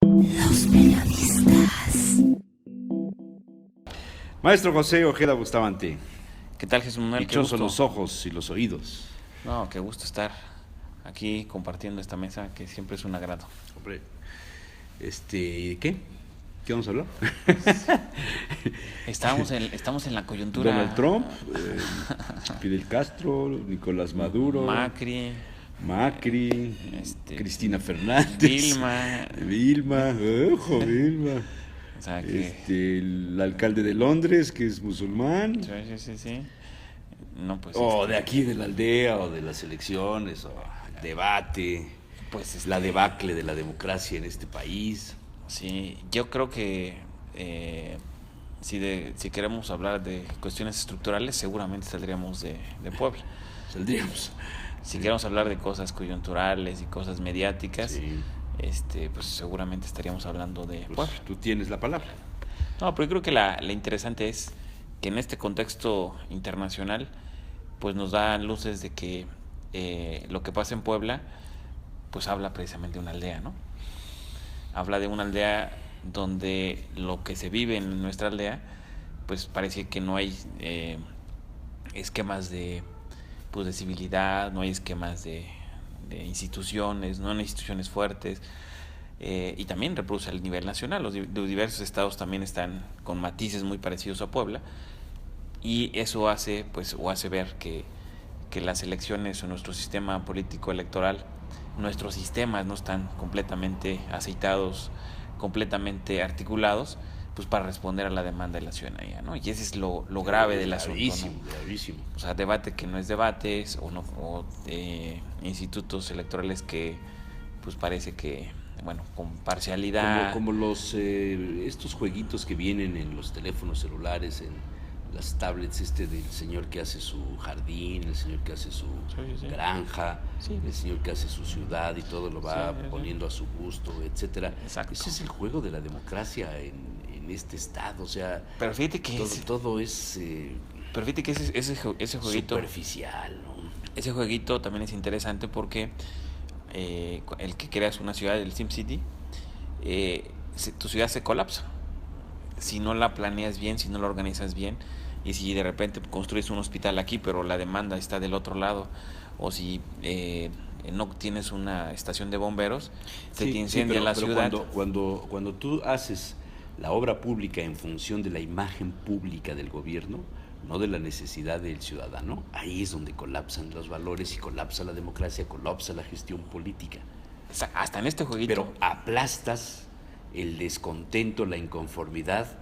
Los periodistas. Maestro José Ojeda Bustamante, ¿Qué tal, Jesús Manuel? Qué dichosos gusto. los ojos y los oídos. No, qué gusto estar aquí compartiendo esta mesa, que siempre es un agrado. Hombre, ¿qué? ¿Qué vamos a hablar? Estamos en la coyuntura. Donald Trump, Fidel Castro, Nicolás Maduro, Macri, Cristina Fernández, Vilma. ojo, Vilma. O sea que... El alcalde de Londres, que es musulmán. Sí. No, pues... O de aquí, de la aldea, o de las elecciones, o el debate, Pues la debacle de la democracia en este país. Sí, yo creo que si queremos hablar de cuestiones estructurales, seguramente saldríamos de Puebla. Saldríamos. Si queremos hablar de cosas coyunturales y cosas mediáticas, Sí. pues seguramente estaríamos hablando de Pues Puebla. tú tienes la palabra. No, pero yo creo que la interesante es que en este contexto internacional, pues nos da luces de que lo que pasa en Puebla, pues habla precisamente de una aldea, ¿no? Habla de una aldea donde lo que se vive en nuestra aldea, pues parece que no hay esquemas de civilidad, no hay esquemas de instituciones, no hay instituciones fuertes, y también reproduce el nivel nacional. Los diversos estados también están con matices muy parecidos a Puebla, y eso hace ver que las elecciones o nuestro sistema político electoral, nuestros sistemas no están completamente aceitados, completamente articulados, pues para responder a la demanda de la ciudadanía, ¿no? Y ese es lo grave del asunto, ¿no? Gravísimo. O sea, debate que no es debates, o institutos electorales que pues parece que, bueno, con parcialidad. Como los estos jueguitos que vienen en los teléfonos celulares, en las tablets, del señor que hace su jardín, el señor que hace su Sí. granja, Sí. el señor que hace su ciudad y todo lo va Sí. poniendo a su gusto, etcétera. Exacto. Ese es el juego de la democracia en este estado, o sea, Pero fíjate que todo es ese jueguito, superficial, ¿no? ese jueguito también es interesante porque el que creas una ciudad, el SimCity, tu ciudad se colapsa si no la planeas bien, si no la organizas bien, y si de repente construyes un hospital aquí pero la demanda está del otro lado, o si no tienes una estación de bomberos, se te incendia la ciudad. Cuando tú haces la obra pública en función de la imagen pública del gobierno, no de la necesidad del ciudadano, ahí es donde colapsan los valores y colapsa la democracia, colapsa la gestión política. Hasta en este jueguito. Pero aplastas el descontento, la inconformidad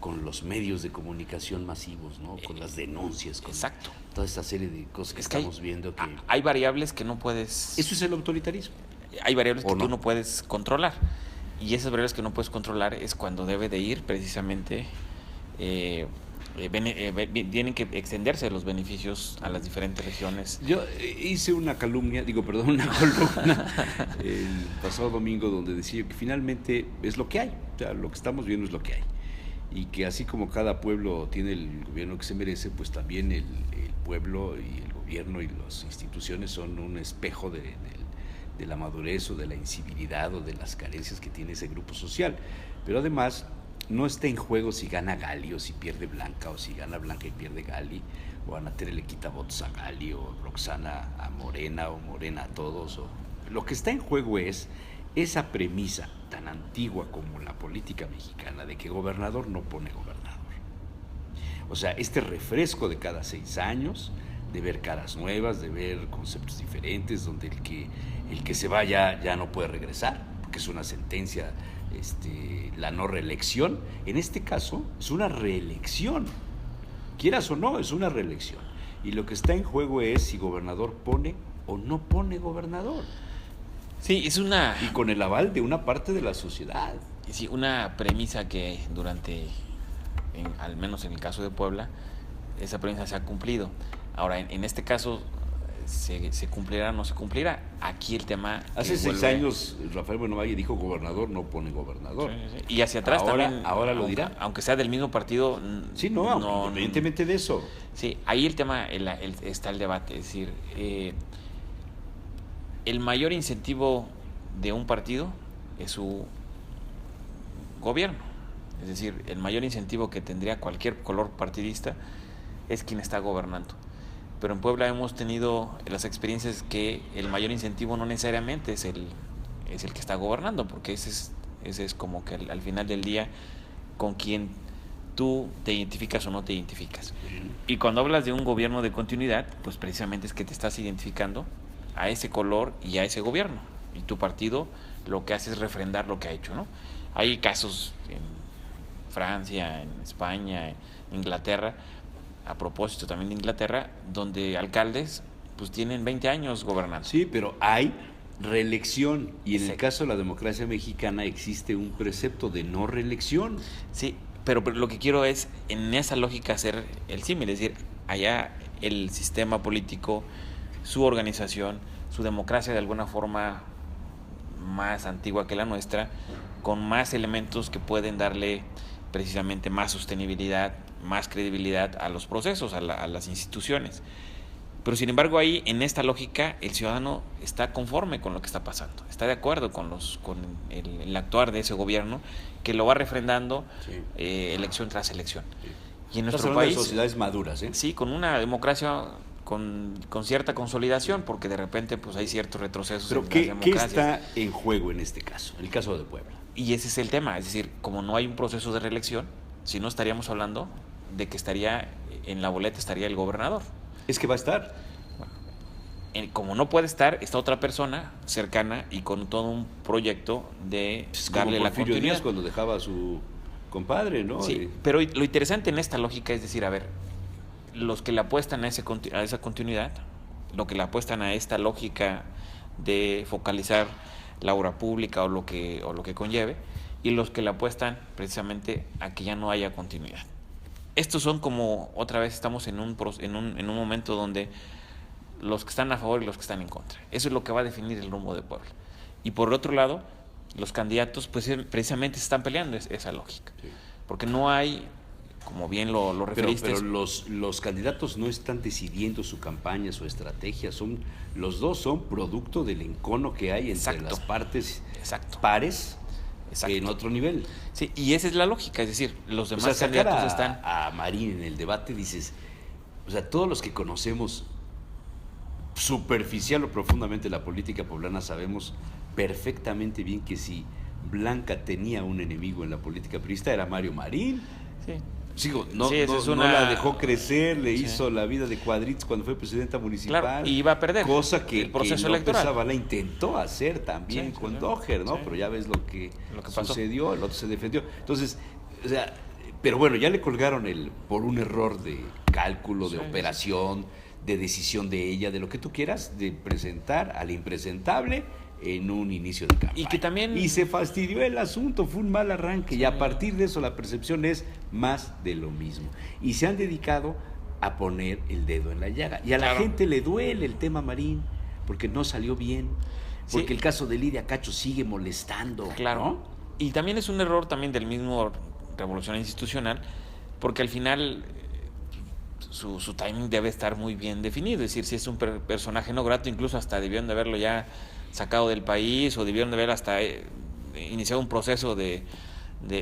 con los medios de comunicación masivos, ¿no? Con las denuncias, con Exacto. toda esta serie de cosas que estamos viendo que... Hay variables que no puedes... Eso es el autoritarismo. Hay variables que ¿O no? tú no puedes controlar. Y esas variables que no puedes controlar es cuando debe de ir precisamente... tienen que extenderse los beneficios a las diferentes regiones. Yo hice una columna el pasado domingo donde decía que finalmente es lo que hay, o sea, lo que estamos viendo es lo que hay, y que así como cada pueblo tiene el gobierno que se merece, pues también el pueblo y el gobierno y las instituciones son un espejo de la madurez o de la incivilidad o de las carencias que tiene ese grupo social. Pero además no está en juego si gana Gali o si pierde Blanca, o si gana Blanca y pierde Gali, o Ana Tere le quita votos a Gali, o Roxana a Morena, o Morena a todos. Lo que está en juego es esa premisa tan antigua como la política mexicana de que gobernador no pone gobernador. O sea, este refresco de cada 6 años, de ver caras nuevas, de ver conceptos diferentes, donde el que se vaya ya no puede regresar, porque es una sentencia, la no reelección. En este caso es una reelección, quieras o no, es una reelección, y lo que está en juego es si gobernador pone o no pone gobernador. Sí, es una... Y con el aval de una parte de la sociedad. Sí, una premisa que al menos en el caso de Puebla, esa premisa se ha cumplido. Ahora, en este caso, ¿se cumplirá o no se cumplirá? Aquí el tema... Hace 6 años Rafael Buenavalle dijo gobernador no pone gobernador. Sí. Y hacia atrás también... Ahora lo dirá. Aunque sea del mismo partido... Sí, no, independientemente de eso. Sí, ahí el tema está el debate. Es decir, el mayor incentivo de un partido es su gobierno. Es decir, el mayor incentivo que tendría cualquier color partidista es quien está gobernando. Pero en Puebla hemos tenido las experiencias que el mayor incentivo no necesariamente es el que está gobernando, porque ese es como que al final del día con quien tú te identificas o no te identificas. Y cuando hablas de un gobierno de continuidad, pues precisamente es que te estás identificando a ese color y a ese gobierno. Y tu partido lo que hace es refrendar lo que ha hecho, ¿no? Hay casos en Francia, en España, en Inglaterra, a propósito también de Inglaterra, donde alcaldes pues tienen 20 años gobernando. Sí, pero hay reelección y en Sí. el caso de la democracia mexicana existe un precepto de no reelección. Sí, pero lo que quiero es en esa lógica hacer el símil, es decir, allá el sistema político, su organización, su democracia de alguna forma más antigua que la nuestra, con más elementos que pueden darle precisamente más sostenibilidad, más credibilidad a los procesos, a las instituciones. Pero sin embargo ahí, en esta lógica, el ciudadano está conforme con lo que está pasando, está de acuerdo con el actuar de ese gobierno que lo va refrendando Sí. Elección tras elección. Sí. Y en Estás nuestro hablando país, de sociedades maduras, ¿eh? sí, con una democracia con cierta consolidación, porque de repente pues hay ciertos retrocesos Pero en las ¿qué democracias. está en juego en este caso, en el caso de Puebla? Y ese es el tema, es decir, como no hay un proceso de reelección, si no estaríamos hablando de que estaría en la boleta estaría el gobernador. Es que va a estar. Como no puede estar, está otra persona cercana y con todo un proyecto de Es darle como la Porfirio continuidad. Díaz cuando dejaba a su compadre, ¿no? Sí, pero lo interesante en esta lógica es decir, a ver, los que le apuestan a esa continuidad, lo que le apuestan a esta lógica de focalizar la obra pública o lo que conlleve, y los que le apuestan precisamente a que ya no haya continuidad. Estos son como, otra vez estamos en un momento donde los que están a favor y los que están en contra. Eso es lo que va a definir el rumbo de Puebla. Y por otro lado, los candidatos pues precisamente se están peleando esa lógica. Sí. Porque no hay, como bien lo referiste. Pero los candidatos no están decidiendo su campaña, su estrategia, los dos son producto del encono que hay entre Exacto. las partes Exacto. pares Exacto. en otro nivel. Sí, y esa es la lógica, es decir, los O demás sea, sacar candidatos están... a Marín en el debate, dices, o sea, todos los que conocemos superficial o profundamente la política poblana sabemos perfectamente bien que si Blanca tenía un enemigo en la política priista era Mario Marín. Sí. Sigo, no, Sí, esa no, es no una- la dejó crecer, le Sí. hizo la vida de cuadritos cuando fue presidenta municipal. Claro, y iba a perder Cosa que, el proceso que López electoral. Zavala intentó hacer también Sí, sí, con sí. Doher, ¿no? Sí. Pero ya ves lo que pasó. sucedió, el otro se defendió. Entonces, o sea, pero bueno, ya le colgaron por un error de cálculo, de Sí, operación, de decisión de ella, de lo que tú quieras, de presentar al impresentable en un inicio de campaña. Y que también- Y se fastidió el asunto, fue un mal arranque, Sí. y a partir de eso la percepción es más de lo mismo. Y se han dedicado a poner el dedo en la llaga. Y a la Claro. gente le duele el tema Marín, porque no salió bien, porque Sí. el caso de Lidia Cacho sigue molestando. Claro. ¿no? Y también es un error también del mismo Revolución Institucional, porque al final su timing debe estar muy bien definido. Es decir, si es un personaje no grato, incluso hasta debieron de haberlo ya sacado del país o debieron de haber hasta iniciado un proceso de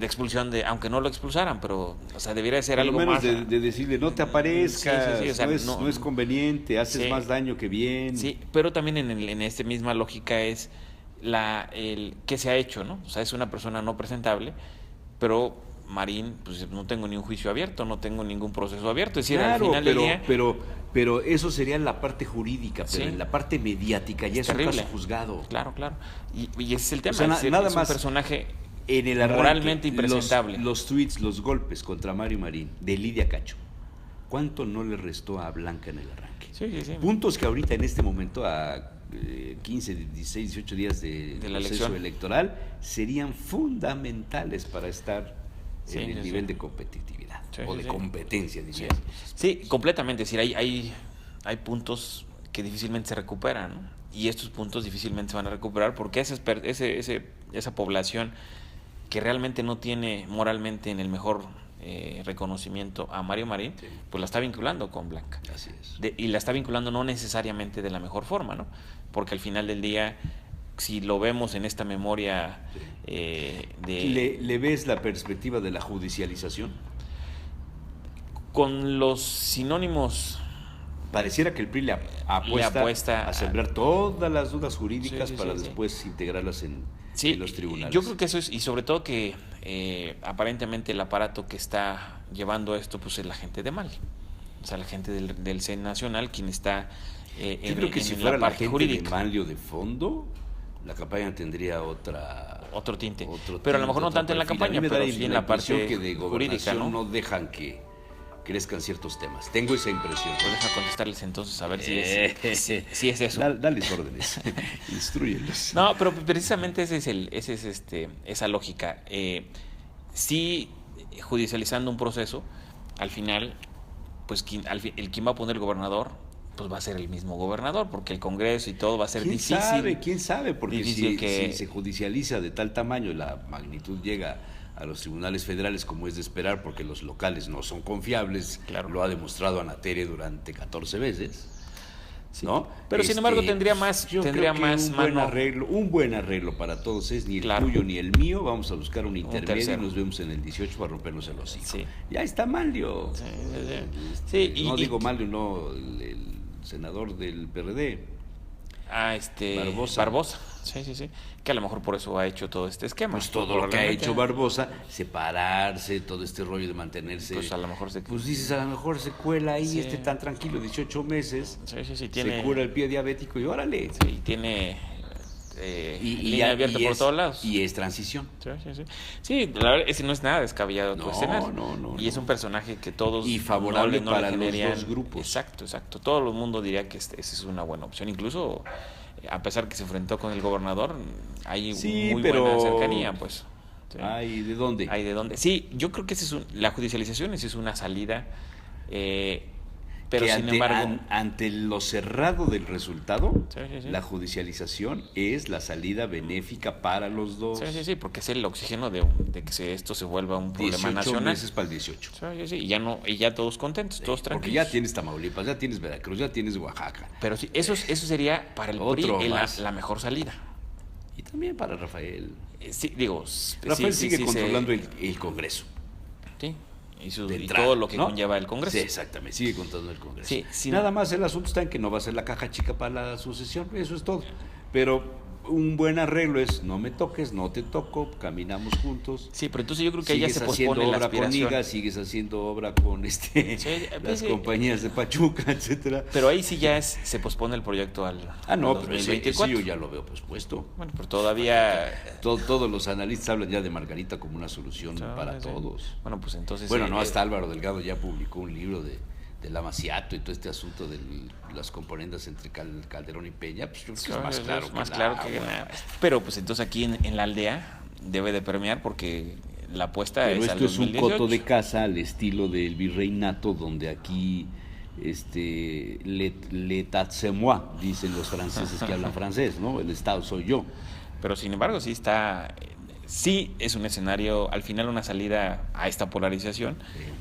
expulsión, aunque no lo expulsaran, pero o sea, debería de ser Por lo algo menos más... de decirle, no te aparezcas, Sí, o sea, no es conveniente, haces Sí. más daño que bien. Sí, pero también en esta misma lógica es el qué se ha hecho, ¿no? O sea, es una persona no presentable, pero Marín, pues no tengo ni un juicio abierto, no tengo ningún proceso abierto. Es decir, Claro, al final del día... pero eso sería en la parte jurídica, pero Sí. en la parte mediática ya es un terrible. caso juzgado. Claro, claro. Y ese es el tema. sea, es decir, nada es más un personaje En el arranque, moralmente impresentable. Los tweets, los golpes contra Mario Marín de Lidia Cacho, ¿cuánto no le restó a Blanca en el arranque? Sí, sí, sí. Puntos que ahorita en este momento a 15, 16, 18 días de De la proceso elección. electoral serían fundamentales para estar Sí, en el sí, nivel sí. de competitividad Sí, o sí, de sí. competencia, Sí, diría. sí, completamente. Es decir, hay puntos que difícilmente se recuperan, ¿no? Y estos puntos difícilmente se van a recuperar porque esa población que realmente no tiene moralmente en el mejor reconocimiento a Mario Marín, Sí. pues la está vinculando con Blanca. Así es. Y la está vinculando no necesariamente de la mejor forma, ¿no? Porque al final del día, si lo vemos en esta memoria ¿Le ves la perspectiva de la judicialización? con los sinónimos. Pareciera que el PRI le apuesta a sembrar todas las dudas jurídicas para después integrarlas en los tribunales. Yo creo que eso es, y sobre todo que aparentemente el aparato que está llevando esto pues es la gente de mal, o sea, la gente del CEN Nacional, quien está yo creo que si fuera la gente de Manlio de fondo, la campaña tendría otro tinte, pero a lo mejor no tanto en la campaña, pero sí en la parte que de jurídica, no dejan que crezcan ciertos temas. Tengo esa impresión. Pues deja contestarles entonces a ver si es eso. Dales órdenes, instrúyelos. No, pero precisamente esa lógica. Sí, judicializando un proceso, al final, pues quien va a poner el gobernador, pues va a ser el mismo gobernador, porque el Congreso y todo va a ser difícil. ¿Quién sabe? Porque si que se judicializa de tal tamaño y la magnitud llega a los tribunales federales, como es de esperar, porque los locales no son confiables, claro, lo ha demostrado Anatere durante 14 veces, sí, ¿no? Pero sin embargo tendría más un buen arreglo para todos es ni el tuyo ni el mío, vamos a buscar un intermedio y nos vemos en el 18 para rompernos el hocico. Sí. Ya está Manlio. Digo Manlio, no, el senador del PRD. Barbosa. Sí. Que a lo mejor por eso ha hecho todo este esquema. Pues todo lo que ha hecho Barbosa, separarse, todo este rollo de mantenerse. Pues a lo mejor dices, a lo mejor se cuela ahí tan tranquilo, 18 meses. Sí. Se cura el pie diabético y órale. Sí, tiene línea abierta por todos lados. Y es transición. Sí, la verdad, ese no es nada descabellado tu escenario. No. Y es un personaje que todos... Y favorable para los dos grupos. Exacto. Todo el mundo diría que esa es una buena opción. Incluso, a pesar que se enfrentó con el gobernador, hay buena cercanía, pues. Sí. ¿Hay de dónde? Sí, yo creo que la judicialización es una salida, pero que sin embargo... ante lo cerrado del resultado, la judicialización es la salida benéfica para los dos. Sí, porque es el oxígeno de que esto se vuelva un problema nacional. 18 meses para el 18. Sí, y ya todos contentos, todos tranquilos. Porque ya tienes Tamaulipas, ya tienes Veracruz, ya tienes Oaxaca. Pero sí, eso sería para el PRI la mejor salida. Y también para Rafael. Rafael sigue controlando el Congreso. Sí. Y todo lo que conlleva el Congreso. Sí, exactamente, sigue contando el Congreso. Sí, Nada más el asunto está en que no va a ser la caja chica para la sucesión, eso es todo. Pero un buen arreglo es, no me toques, no te toco, caminamos juntos. Sí, pero entonces yo creo que ahí ya se pospone la aspiración. Sigues haciendo obra con las compañías de Pachuca, etcétera. Pero ahí sí ya se pospone el proyecto al pero 2024. sí, yo ya lo veo pospuesto. Bueno, pero todavía... Todos los analistas hablan ya de Margarita como una solución para todos. Bueno, pues entonces... hasta Álvaro Delgado ya publicó un libro de la Maciato y todo este asunto de las componendas entre Calderón y Peña, pues yo creo que es más claro que nada. Pero pues entonces aquí en la aldea debe de permear porque la apuesta es al 2018. Esto es un coto de casa al estilo del virreinato, donde aquí l'état c'est moi, dicen los franceses que hablan francés, ¿no? El Estado soy yo. Pero sin embargo sí es un escenario, al final una salida a esta polarización,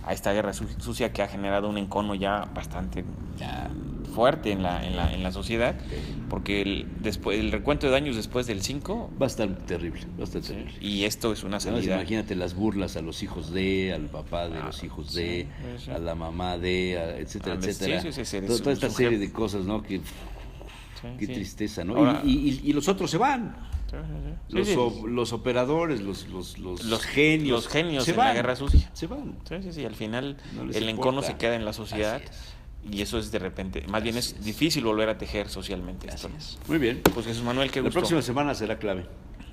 a esta guerra sucia que ha generado un encono ya bastante fuerte en la sociedad, porque el recuento de daños después del 5 va a estar terrible, y esto es una salida. Imagínate las burlas a los hijos al papá de los hijos a la mamá etcétera. Toda esta serie de cosas, ¿no? Qué tristeza, ¿no? Ahora, y los otros se van. Los operadores, los genios en la guerra sucia se van. Sí, al final el encono se queda en la sociedad y eso es de repente, más bien es difícil volver a tejer socialmente esto, ¿no? Muy bien. Pues Jesús Manuel, qué gusto. La próxima semana será clave.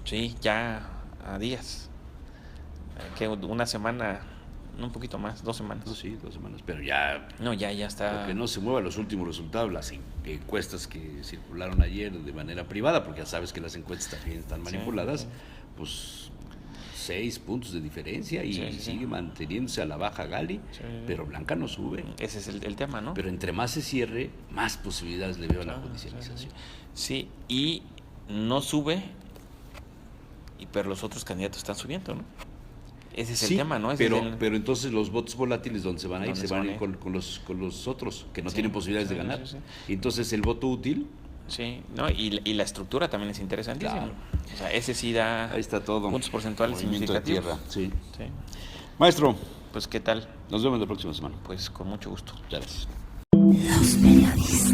Sí, ya a días. Que una semana, un poquito más, 2 semanas. No, sí, 2 semanas, pero ya... No, ya está... Porque no se muevan los últimos resultados, las encuestas que circularon ayer de manera privada, porque ya sabes que las encuestas también están manipuladas, pues 6 puntos de diferencia y sigue manteniéndose a la baja Gali, pero Blanca no sube. Ese es el tema, ¿no? Pero entre más se cierre, más posibilidades le veo a la judicialización. Sí, y no sube, pero los otros candidatos están subiendo, ¿no? Ese es el tema, ¿no? Pero entonces los votos volátiles, ¿dónde se van a ir? Se van a ir con los otros, que no tienen posibilidades de ganar. Y entonces el voto útil Sí, ¿no? Y la estructura también es interesantísima. Claro. O sea, ese sí da Ahí está todo. puntos porcentuales Movimiento de significativos. tierra, sí. Sí. Maestro, Pues, ¿qué tal? nos vemos la próxima semana. Pues con mucho gusto. Gracias. Los periodistas.